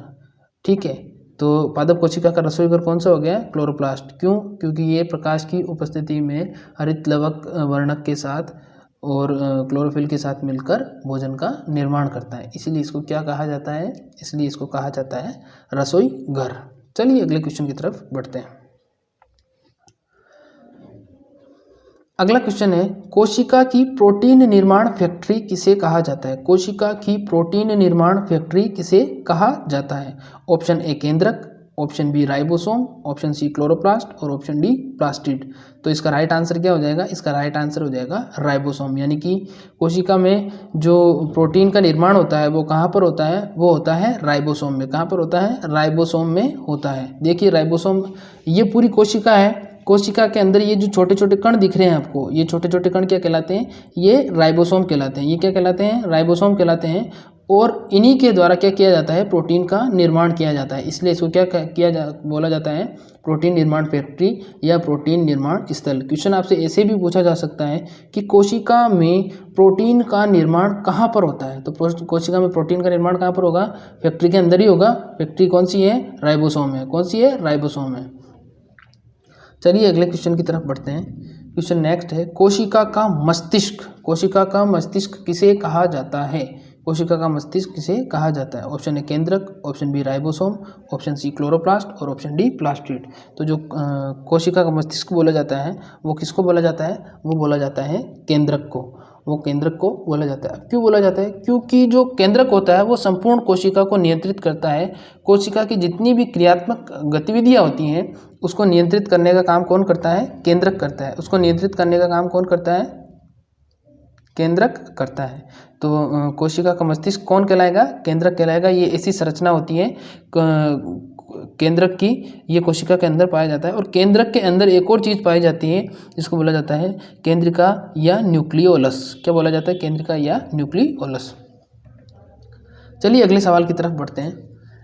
ठीक है, तो पादप कोशिका का रसोई घर कौन सा हो गया? क्लोरोप्लास्ट। क्यों? क्योंकि ये प्रकाश की उपस्थिति में हरित लवक वर्णक के साथ और क्लोरोफिल के साथ मिलकर भोजन का निर्माण करता है। इसीलिए इसको क्या कहा जाता है? इसलिए इसको कहा जाता है रसोई घर। चलिए अगले क्वेश्चन की तरफ बढ़ते हैं। अगला क्वेश्चन है, कोशिका की प्रोटीन निर्माण फैक्ट्री किसे कहा जाता है? कोशिका की प्रोटीन निर्माण फैक्ट्री किसे कहा जाता है? ऑप्शन ए केंद्रक, option B ribosome, option C chloroplast और ऑप्शन डी प्लास्टिड। तो इसका राइट आंसर क्या हो जाएगा? इसका राइट आंसर हो जाएगा राइबोसोम। यानी कि कोशिका में जो प्रोटीन का निर्माण होता है वो कहाँ पर होता है? वो होता है राइबोसोम में। कहाँ पर होता है? राइबोसोम में होता है। देखिए राइबोसोम, ये पूरी कोशिका है। कोशिका के अंदर ये जो छोटे छोटे कण दिख रहे हैं आपको, ये छोटे छोटे कण क्या कहलाते हैं? ये राइबोसोम कहलाते हैं। ये क्या कहलाते हैं? राइबोसोम कहलाते हैं। और इन्हीं के द्वारा क्या किया जाता है? प्रोटीन का निर्माण किया जाता है। इसलिए इसको क्या बोला जाता है? प्रोटीन निर्माण फैक्ट्री या प्रोटीन निर्माण स्थल। क्वेश्चन आपसे ऐसे भी पूछा जा सकता है कि कोशिका में प्रोटीन का निर्माण कहाँ पर होता है? तो कोशिका में प्रोटीन का निर्माण कहाँ पर होगा? फैक्ट्री के अंदर ही होगा। फैक्ट्री कौन सी है? राइबोसोम है। कौन सी है? राइबोसोम है। चलिए अगले क्वेश्चन की तरफ बढ़ते हैं। क्वेश्चन नेक्स्ट है, कोशिका का मस्तिष्क, कोशिका का मस्तिष्क किसे कहा जाता है? कोशिका का मस्तिष्क किसे कहा जाता है? ऑप्शन ए केंद्रक, option B ribosome, option C chloroplast और ऑप्शन डी प्लास्टिड। तो जो कोशिका का मस्तिष्क बोला जाता है वो किसको बोला जाता है? वो बोला जाता है केंद्रक को। वो केंद्रक को बोला जाता है। क्यों बोला जाता है? क्योंकि जो केंद्रक होता है वो संपूर्ण कोशिका को नियंत्रित करता है। कोशिका की जितनी भी क्रियात्मक गतिविधियाँ होती हैं उसको नियंत्रित करने का काम कौन करता है? केंद्रक करता है। उसको नियंत्रित करने का काम कौन करता है? केंद्रक करता है। तो कोशिका का मस्तिष्क कौन कहलाएगा? केंद्रक कहलाएगा। ये ऐसी संरचना होती है केंद्रक की, ये कोशिका के अंदर पाया जाता है। और केंद्रक के अंदर एक और चीज़ पाई जाती है जिसको बोला जाता है केंद्रिका या न्यूक्लियोलस। क्या बोला जाता है? केंद्रिका या न्यूक्लियोलस। चलिए अगले सवाल की तरफ बढ़ते हैं।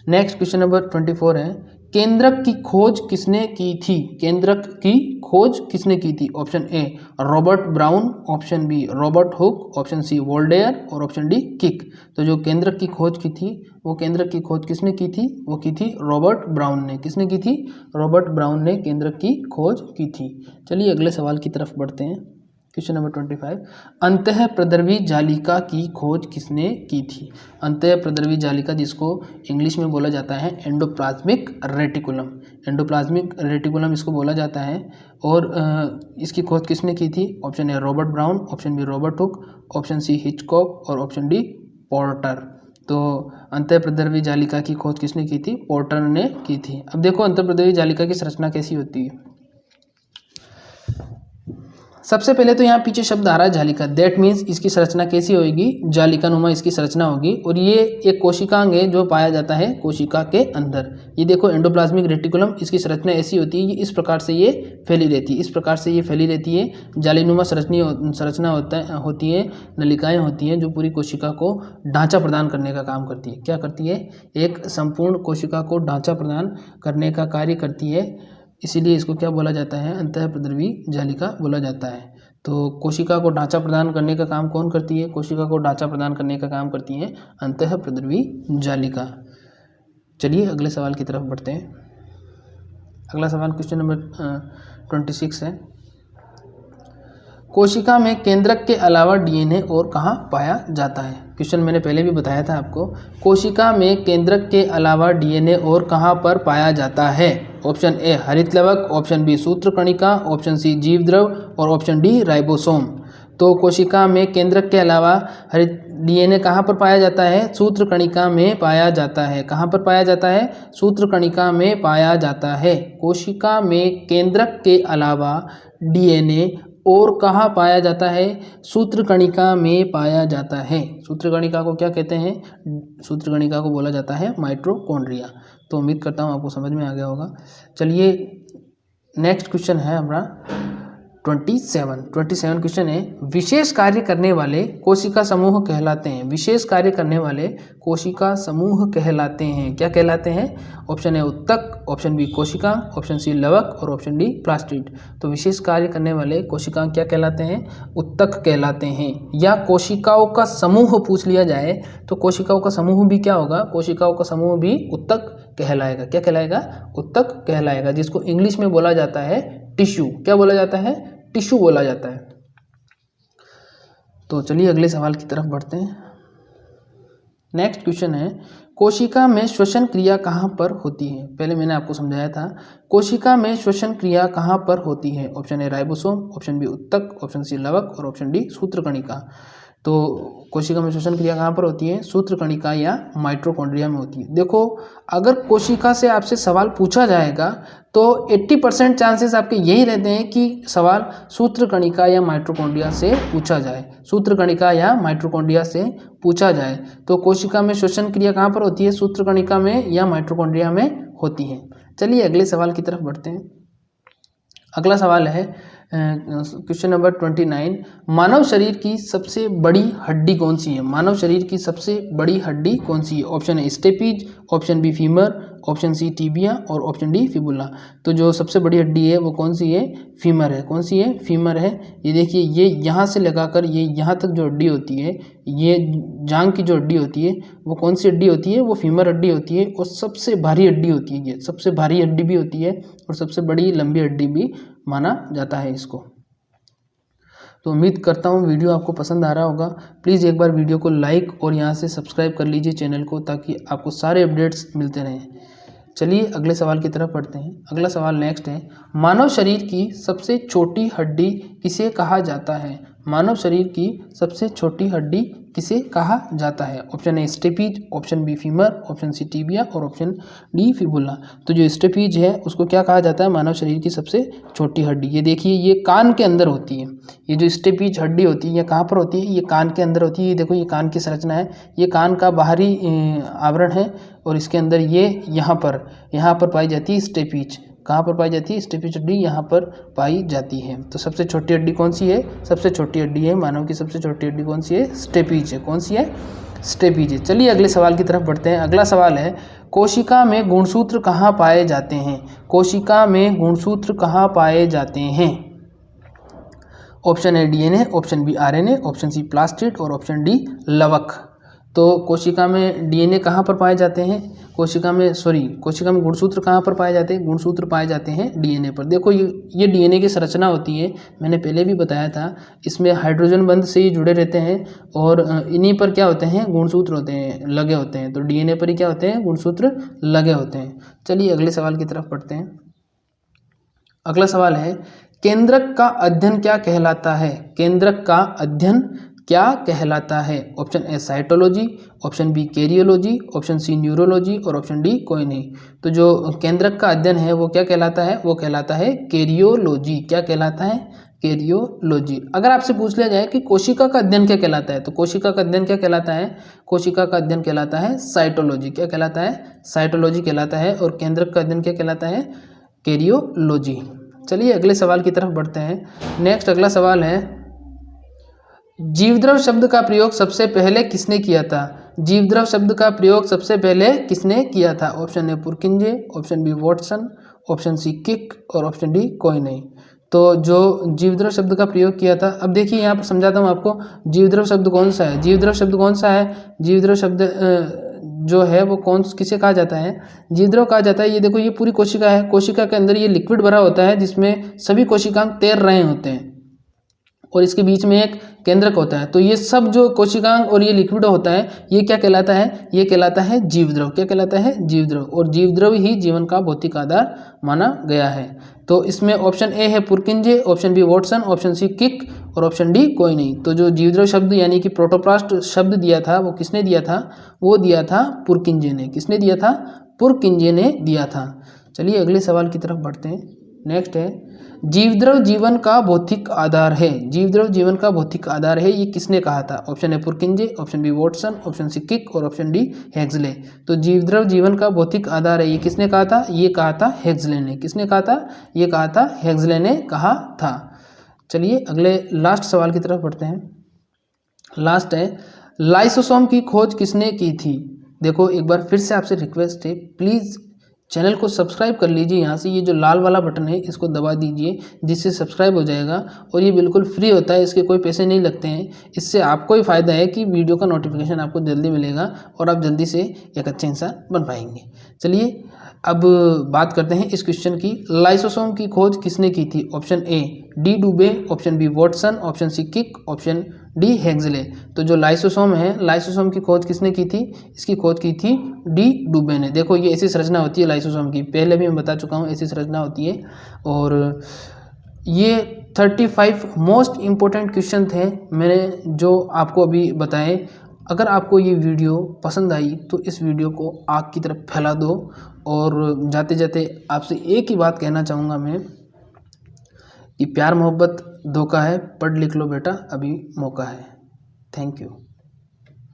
नेक्स्ट क्वेश्चन नंबर 24 है, केंद्रक की खोज किसने की थी? केंद्रक की खोज किसने की थी? Option A Robert Brown, option B Robert Hooke, option C Waldeyer और ऑप्शन डी किक। तो जो केंद्रक की खोज की थी वो केंद्रक की खोज किसने की थी? वो की थी रॉबर्ट ब्राउन ने। किसने की थी? रॉबर्ट ब्राउन ने केंद्रक की खोज की थी। चलिए अगले सवाल की तरफ बढ़ते हैं। क्वेश्चन नंबर 25, अंतःप्रद्रवी जालिका की खोज किसने की थी? अंतःप्रद्रवी जालिका जिसको इंग्लिश में बोला जाता है एंडोप्लाज्मिक रेटिकुलम। एंडोप्लाज्मिक रेटिकुलम इसको बोला जाता है। और इसकी खोज किसने की थी? Option A Robert Brown, option B Robert Hooke, option C Hitchcock और ऑप्शन डी पोर्टर। तो अंतःप्रद्रवी जालिका की खोज किसने की थी? पोर्टर ने की थी। अब देखो अंतःप्रद्रवी जालिका की संरचना कैसी होती है। सबसे पहले तो यहाँ पीछे शब्द आ रहा है जालिका, दैट मीन्स इसकी संरचना कैसी होगी? जालिका नुमा इसकी संरचना होगी। और ये एक कोशिकांग है जो पाया जाता है कोशिका के अंदर। ये देखो एंडोप्लाज्मिक रेटिकुलम, इसकी संरचना ऐसी होती है, इस प्रकार से ये फैली रहती है, इस प्रकार से ये फैली रहती है। जालीनुमा संरचना होती है, नलिकाएँ होती हैं जो पूरी कोशिका को ढांचा प्रदान करने का काम करती है। क्या करती है? एक संपूर्ण कोशिका को ढांचा प्रदान करने का कार्य करती है। इसीलिए इसको क्या बोला जाता है? अंतःप्रद्रवी जालिका बोला जाता है। तो कोशिका को ढांचा प्रदान करने का काम कौन करती है? कोशिका को ढांचा प्रदान करने का काम करती है अंतःप्रद्रवी जालिका। चलिए अगले सवाल की तरफ बढ़ते हैं। अगला सवाल क्वेश्चन नंबर 26 है, कोशिका में केंद्रक के अलावा डीएनए और कहाँ पाया जाता है। क्वेश्चन मैंने पहले भी बताया था आपको, कोशिका में केंद्रक के अलावा डीएनए और कहाँ पर पाया जाता है। ऑप्शन ए हरित लवक, ऑप्शन बी सूत्रकणिका, ऑप्शन सी जीवद्रव और ऑप्शन डी राइबोसोम। तो कोशिका में केंद्रक के अलावा हरित डीएनए कहाँ पर पाया जाता है, सूत्रकणिका में पाया जाता है। कहाँ पर पाया जाता है, सूत्रकणिका में पाया जाता है। कोशिका में केंद्रक के अलावा डीएनए और कहाँ पाया जाता है, सूत्रकणिका में पाया जाता है। सूत्रकणिका को क्या कहते हैं, सूत्रकणिका को बोला जाता है माइटोकॉन्ड्रिया। तो उम्मीद करता हूँ आपको समझ में आ गया होगा। चलिए नेक्स्ट क्वेश्चन है हमारा 27 क्वेश्चन है, विशेष कार्य करने वाले कोशिका समूह कहलाते हैं। विशेष कार्य करने वाले कोशिका समूह कहलाते हैं, क्या कहलाते हैं। ऑप्शन ए उत्तक, ऑप्शन बी कोशिका, ऑप्शन सी लवक और ऑप्शन डी प्लास्टिड। तो विशेष कार्य करने वाले कोशिका क्या कहलाते हैं, उत्तक कहलाते हैं। या कोशिकाओं का समूह पूछ लिया जाए तो कोशिकाओं का समूह भी क्या होगा, कोशिकाओं का समूह भी उत्तक कहलाएगा। क्या कहलाएगा, उत्तक कहलाएगा, जिसको इंग्लिश में बोला जाता है टिश्यू। क्या बोला जाता है, टिश्यू बोला जाता है। तो चलिए अगले सवाल की तरफ बढ़ते हैं। नेक्स्ट क्वेश्चन है, कोशिका में श्वसन क्रिया कहाँ पर होती है। पहले मैंने आपको समझाया था, कोशिका में श्वसन क्रिया कहाँ पर होती है। Option A ribosome, option B उत्तक, ऑप्शन सी लवक और ऑप्शन डी सूत्रकणिका। तो कोशिका में श्वसन क्रिया कहाँ पर होती है, सूत्रकणिका या माइटोकॉन्ड्रिया में होती है। देखो अगर कोशिका से आपसे सवाल पूछा जाएगा तो 80% चांसेस आपके यही रहते हैं कि सवाल सूत्रकणिका या माइटोकॉन्ड्रिया से पूछा जाए, सूत्रकणिका या माइटोकॉन्ड्रिया से पूछा जाए। तो कोशिका में श्वसन क्रिया कहाँ पर होती है, सूत्रकणिका में या माइटोकॉन्ड्रिया में होती है। चलिए अगले सवाल की तरफ बढ़ते हैं। अगला सवाल है क्वेश्चन नंबर 29, मानव शरीर की सबसे बड़ी हड्डी कौन सी है। मानव शरीर की सबसे बड़ी हड्डी कौन सी है। Option A stapes, option B femur, option C tibia और ऑप्शन डी फिबुला। तो जो सबसे बड़ी हड्डी है वो कौन सी है, फीमर है। कौन सी है, फीमर है। ये देखिए, ये यहाँ से लगाकर ये यहाँ तक जो हड्डी होती है, ये जांघ की जो हड्डी होती है वो कौन सी हड्डी होती है, वो फीमर हड्डी होती है। और सबसे भारी हड्डी होती है, ये सबसे भारी हड्डी भी होती है और सबसे बड़ी लंबी हड्डी भी माना जाता है इसको। तो उम्मीद करता हूँ वीडियो आपको पसंद आ रहा होगा। प्लीज़ एक बार वीडियो को लाइक और यहाँ से सब्सक्राइब कर लीजिए चैनल को, ताकि आपको सारे अपडेट्स मिलते रहें। चलिए अगले सवाल की तरफ पढ़ते हैं। अगला सवाल नेक्स्ट है, मानव शरीर की सबसे छोटी हड्डी किसे कहा जाता है। मानव शरीर की सबसे छोटी हड्डी किसे कहा जाता है। Option A stapes, option B femur, option C tibia और ऑप्शन डी फिबुला। तो जो स्टेपीज है उसको क्या कहा जाता है, मानव शरीर की सबसे छोटी हड्डी। ये देखिए, ये कान के अंदर होती है। ये जो स्टेपीज हड्डी होती है ये कहाँ पर होती है, ये कान के अंदर होती है। ये देखो, ये कान की संरचना है, ये कान का बाहरी आवरण है और इसके अंदर ये यहाँ पर पाई जाती है स्टेपीज। कहाँ पर पाई जाती है, स्टेपीज हड्डी यहाँ पर पाई जाती है। तो सबसे छोटी हड्डी कौन सी है, सबसे छोटी हड्डी है मानव की सबसे छोटी हड्डी कौन सी है, स्टेपीज है। कौन सी है, स्टेपीज है। चलिए अगले सवाल की तरफ बढ़ते हैं। अगला सवाल है, कोशिका में गुणसूत्र कहाँ पाए जाते हैं। कोशिका में गुणसूत्र कहाँ पाए जाते हैं। Option A DNA, option B RNA, option C plastid और ऑप्शन डी लवक। तो कोशिका में डीएनए कहाँ पर पाए जाते हैं, कोशिका में गुणसूत्र कहाँ पर पाए जाते हैं, गुणसूत्र पाए जाते हैं डीएनए पर। देखो ये डीएनए की संरचना होती है, मैंने पहले भी बताया था, इसमें हाइड्रोजन बंध से ही जुड़े रहते हैं और इन्हीं पर क्या होते हैं, गुणसूत्र होते हैं, लगे होते हैं। तो डीएनए पर ही क्या होते हैं, गुणसूत्र लगे होते हैं। चलिए अगले सवाल की तरफ पढ़ते हैं। अगला सवाल है, केंद्रक का अध्ययन क्या कहलाता है। केंद्रक का अध्ययन क्या कहलाता है। Option A cytology, option B karyology, option C neurology और ऑप्शन डी कोई नहीं। तो जो केंद्रक का अध्ययन है वो क्या कहलाता है, वो कहलाता है कैरियोलॉजी। क्या कहलाता है, कैरियोलॉजी। अगर आपसे पूछ लिया जाए कि कोशिका का अध्ययन क्या कहलाता है, तो कोशिका का अध्ययन क्या कहलाता है, कोशिका का अध्ययन कहलाता है साइटोलॉजी। क्या कहलाता है, साइटोलॉजी कहलाता है। और केंद्रक का अध्ययन क्या कहलाता है, कैरियोलॉजी। चलिए अगले सवाल की तरफ बढ़ते हैं। नेक्स्ट अगला सवाल है, जीवद्रव शब्द का प्रयोग सबसे पहले किसने किया था। जीवद्रव शब्द का प्रयोग सबसे पहले किसने किया था। Option A Purkinje, option B Watson, option C किक और ऑप्शन डी कोई नहीं। तो जो जीवद्रव शब्द का प्रयोग किया था, अब देखिए यहाँ पर समझाता हूँ आपको जीवद्रव शब्द कौन सा है। जीवद्रव शब्द कौन सा है, जीवद्रव शब्द जो है वो किसे कहा जाता है, जीवद्रव कहा जाता है। ये देखो, ये पूरी कोशिका है, कोशिका के अंदर ये लिक्विड भरा होता है जिसमें सभी कोशिकांग तैर रहे होते हैं और इसके बीच में एक केंद्रक होता है। तो ये सब जो कोशिकांग और ये लिक्विड होता है, ये क्या कहलाता है, ये कहलाता है जीवद्रव। क्या कहलाता है, जीवद्रव। और जीवद्रव ही जीवन का भौतिक आधार माना गया है। तो इसमें ऑप्शन ए है Purkinje, option B Watson, option C किक और ऑप्शन डी कोई नहीं। तो जो जीवद्रव शब्द यानी कि प्रोटोप्लास्ट शब्द दिया था वो किसने दिया था, वो दिया था पुरकिंजे ने। किसने दिया था, पुरकिंजे ने दिया था। चलिए अगले सवाल की तरफ बढ़ते हैं। नेक्स्ट है, जीवद्रव जीवन का भौतिक आधार है। जीवद्रव जीवन का भौतिक आधार है, ये किसने कहा था। ऑप्शन है Purkinje, option B Watson, option C किक और ऑप्शन डी हेक्सले। तो जीवद्रव जीवन का भौतिक आधार है, ये किसने कहा था, ये कहा था हेक्सले ने। किसने कहा था, ये कहा था हेक्सले ने कहा था। चलिए अगले लास्ट सवाल की तरफ बढ़ते हैं। लास्ट है, लाइसोसोम की खोज किसने की थी। देखो एक बार फिर से आपसे रिक्वेस्ट है, प्लीज़ चैनल को सब्सक्राइब कर लीजिए। यहाँ से ये जो लाल वाला बटन है इसको दबा दीजिए, जिससे सब्सक्राइब हो जाएगा और ये बिल्कुल फ्री होता है, इसके कोई पैसे नहीं लगते हैं। इससे आपको ही फ़ायदा है कि वीडियो का नोटिफिकेशन आपको जल्दी मिलेगा और आप जल्दी से एक अच्छे इंसान बन पाएंगे। चलिए अब बात करते हैं इस क्वेश्चन की। लाइसोसोम की खोज किसने की थी। Option A de Duve, option B Watson, option C किक, ऑप्शन डी हेक्सले। तो जो लाइसोसोम है, लाइसोसोम की खोज किसने की थी, इसकी खोज की थी डी डुबे ने। देखो ये ऐसी संरचना होती है लाइसोसोम की, पहले भी मैं बता चुका हूँ ऐसी संरचना होती है। और ये 35 मोस्ट इम्पोर्टेंट क्वेश्चन थे मैंने जो आपको अभी बताए। अगर आपको ये वीडियो पसंद आई तो इस वीडियो को आग की तरफ फैला दो। और जाते जाते आपसे एक ही बात कहना चाहूँगा मैं कि प्यार मोहब्बत धोखा है, पढ़ लिख लो बेटा अभी मौका है। Thank you.